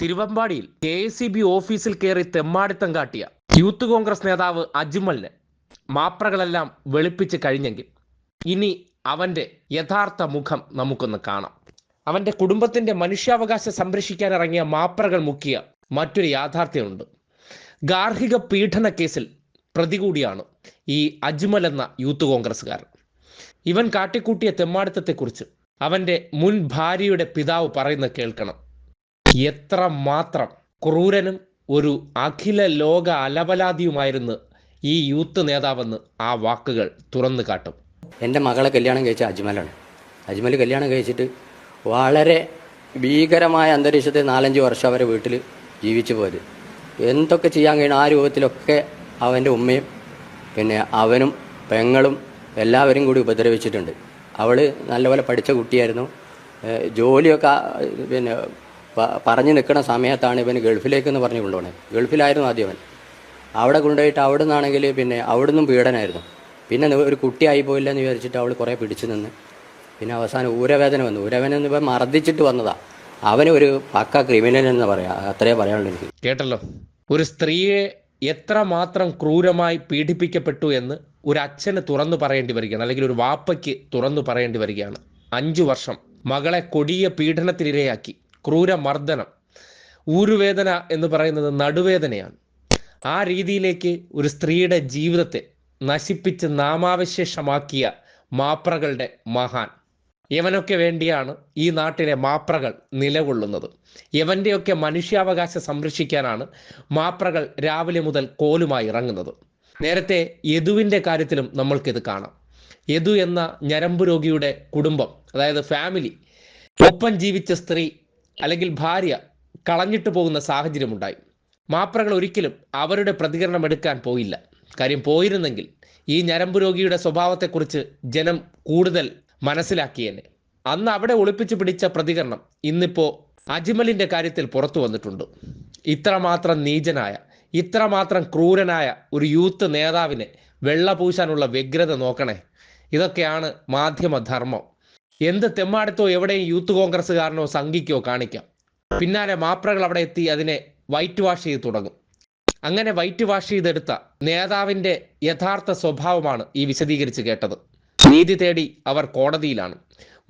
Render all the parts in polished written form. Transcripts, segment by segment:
തിരുവമ്പാടിയിൽ KSEB ഓഫീസിൽ കയറി തെമ്മാടിത്തം കാട്ടിയ യൂത്ത് കോൺഗ്രസ് നേതാവ് അജ്മലിനെ മാപ്രകളെല്ലാം വെളുപ്പിച്ച് കഴിഞ്ഞെങ്കിൽ ഇനി അവന്റെ യഥാർത്ഥ മുഖം നമുക്കൊന്ന് കാണാം. അവന്റെ കുടുംബത്തിന്റെ മനുഷ്യാവകാശം സംരക്ഷിക്കാൻ ഇറങ്ങിയ മാപ്രകൾ മുക്കിയ മറ്റൊരു യാഥാർത്ഥ്യമുണ്ട്. ഗാർഹിക പീഡന കേസിൽ പ്രതി കൂടിയാണ് ഈ അജ്മൽ എന്ന യൂത്ത് കോൺഗ്രസ്സുകാരൻ. ഇവൻ കാട്ടിക്കൂട്ടിയ തെമ്മാടിത്തത്തെക്കുറിച്ച് അവന്റെ മുൻ ഭാര്യയുടെ പിതാവ് പറയുന്നത് കേൾക്കണം. എത്ര മാത്രം ക്രൂരനും ഒരു അഖില ലോക അലപലാതിയുമായിരുന്നു ഈ യൂത്ത് നേതാവെന്ന് ആ വാക്കുകൾ തുറന്നു കാട്ടും. എൻ്റെ മകളെ കല്യാണം കഴിച്ച അജ്മലാണ്. അജ്മൽ കല്യാണം കഴിച്ചിട്ട് വളരെ ഭീകരമായ അന്തരീക്ഷത്തിൽ 4-5 വർഷം അവരെ വീട്ടിൽ ജീവിച്ചു പോയത്. എന്തൊക്കെ ചെയ്യാൻ കഴിയണം ആ രൂപത്തിലൊക്കെ അവൻ്റെ ഉമ്മയും പിന്നെ അവനും പെങ്ങളും എല്ലാവരും കൂടി ഉപദ്രവിച്ചിട്ടുണ്ട്. അവൾ നല്ലപോലെ പഠിച്ച കുട്ടിയായിരുന്നു. ജോലിയൊക്കെ പിന്നെ പറഞ്ഞു നിൽക്കുന്ന സമയത്താണ് ഇവന് ഗൾഫിലേക്കെന്ന് പറഞ്ഞു കൊണ്ടുപോകണത്. ഗൾഫിലായിരുന്നു ആദ്യം അവൻ. അവിടെ കൊണ്ടുപോയിട്ട് അവിടെ നിന്നാണെങ്കിൽ പിന്നെ അവിടെ നിന്നും പീഡനമായിരുന്നു. പിന്നെ ഒരു കുട്ടിയായി പോയില്ല എന്ന് വിചാരിച്ചിട്ട് അവൾ കുറേ പിടിച്ചു നിന്ന് പിന്നെ അവസാനം ഊരവേദന വന്നു. ഊരവേദന ഇപ്പം മർദ്ദിച്ചിട്ട് വന്നതാണ്. അവന് ഒരു പക്ക ക്രിമിനൽ എന്ന് പറയാം. അത്രേ പറയാനുള്ളൂ എനിക്ക്. കേട്ടല്ലോ, ഒരു സ്ത്രീയെ എത്രമാത്രം ക്രൂരമായി പീഡിപ്പിക്കപ്പെട്ടു എന്ന് ഒരു അച്ഛന് തുറന്നു പറയേണ്ടി വരികയാണ്, അല്ലെങ്കിൽ ഒരു വാപ്പയ്ക്ക് തുറന്നു പറയേണ്ടി വരികയാണ്. 5 വർഷം മകളെ കൊടിയ പീഡനത്തിനിരയാക്കി, ക്രൂരമർദ്ദനം. ഊരുവേദന എന്ന് പറയുന്നത് നടുവേദനയാണ്. ആ രീതിയിലേക്ക് ഒരു സ്ത്രീയുടെ ജീവിതത്തെ നശിപ്പിച്ച് നാമാവശേഷമാക്കിയ മാപ്രകളുടെ മഹാൻ. യവനൊക്കെ വേണ്ടിയാണ് ഈ നാട്ടിലെ മാപ്രകൾ നിലകൊള്ളുന്നത്. യവൻ്റെയൊക്കെ മനുഷ്യാവകാശം സംരക്ഷിക്കാനാണ് മാപ്രകൾ രാവിലെ മുതൽ കോലുമായി ഇറങ്ങുന്നത്. നേരത്തെ യദുവിൻ്റെ കാര്യത്തിലും നമ്മൾക്കിത് കാണാം. യദു എന്ന ഞരമ്പ് രോഗിയുടെ കുടുംബം, അതായത് ഫാമിലി, ഒപ്പം ജീവിച്ച സ്ത്രീ അല്ലെങ്കിൽ ഭാര്യ കളഞ്ഞിട്ട് പോകുന്ന സാഹചര്യമുണ്ടായി. മാപ്രകൾ ഒരിക്കലും അവരുടെ പ്രതികരണം എടുക്കാൻ പോയില്ല. കാര്യം പോയിരുന്നെങ്കിൽ ഈ ഞരമ്പ് രോഗിയുടെ സ്വഭാവത്തെക്കുറിച്ച് ജനം കൂടുതൽ മനസ്സിലാക്കിയേനെ. അന്ന് അവിടെ ഒളിപ്പിച്ചു പിടിച്ച പ്രതികരണം ഇന്നിപ്പോൾ അജ്മലിൻ്റെ കാര്യത്തിൽ പുറത്തു വന്നിട്ടുണ്ട്. ഇത്രമാത്രം നീചനായ, ഇത്രമാത്രം ക്രൂരനായ ഒരു യൂത്ത് നേതാവിനെ വെള്ളപൂശാനുള്ള വ്യഗ്രത നോക്കണേ. ഇതൊക്കെയാണ് മാധ്യമധർമ്മം. എന്ത് തെമ്മാടത്തോ എവിടെയും യൂത്ത് കോൺഗ്രസ്സുകാരനോ സംഘിക്കോ കാണിക്കാം. പിന്നാലെ മാപ്രകൾ അവിടെ എത്തി അതിനെ വൈറ്റ് വാഷ് ചെയ്ത് തുടങ്ങും. അങ്ങനെ വൈറ്റ് വാഷ് ചെയ്തെടുത്ത നേതാവിൻ്റെ യഥാർത്ഥ സ്വഭാവമാണ് ഈ വിശദീകരിച്ച് കേട്ടത്. നീതി തേടി അവർ കോടതിയിലാണ്.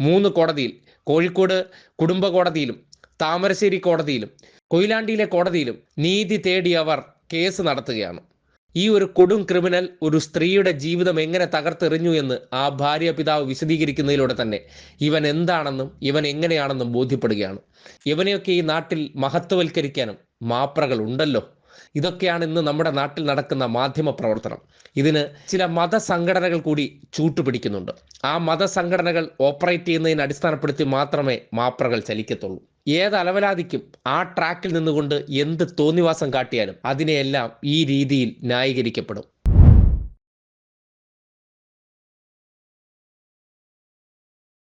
3 കോടതിയിൽ, കോഴിക്കോട് കുടുംബ കോടതിയിലും താമരശ്ശേരി കോടതിയിലും കൊയിലാണ്ടിയിലെ കോടതിയിലും നീതി തേടി അവർ കേസ് നടത്തുകയാണ്. ഈ ഒരു കൊടും ക്രിമിനൽ ഒരു സ്ത്രീയുടെ ജീവിതം എങ്ങനെ തകർത്തെറിഞ്ഞു എന്ന് ആ ഭാര്യ പിതാവ് വിശദീകരിക്കുന്നതിലൂടെ തന്നെ ഇവൻ എന്താണെന്നും ഇവൻ എങ്ങനെയാണെന്നും ബോധ്യപ്പെടുകയാണ്. ഇവനെയൊക്കെ ഈ നാട്ടിൽ മഹത്വവൽക്കരിക്കാനും മാപ്രകൾ ഉണ്ടല്ലോ. ഇതൊക്കെയാണ് ഇന്ന് നമ്മുടെ നാട്ടിൽ നടക്കുന്ന മാധ്യമ പ്രവർത്തനം. ഇതിന് ചില മതസംഘടനകൾ കൂടി ചൂട്ടുപിടിക്കുന്നുണ്ട്. ആ മതസംഘടനകൾ ഓപ്പറേറ്റ് ചെയ്യുന്നതിനെ അടിസ്ഥാനപ്പെടുത്തി മാത്രമേ മാപ്രകൾ ചലിക്കത്തുള്ളൂ. ഏത് അലവലാതിക്കും ആ ട്രാക്കിൽ നിന്നുകൊണ്ട് എന്ത് തോന്നിവാസം കാട്ടിയാലും അതിനെയെല്ലാം ഈ രീതിയിൽ ന്യായീകരിക്കപ്പെടും.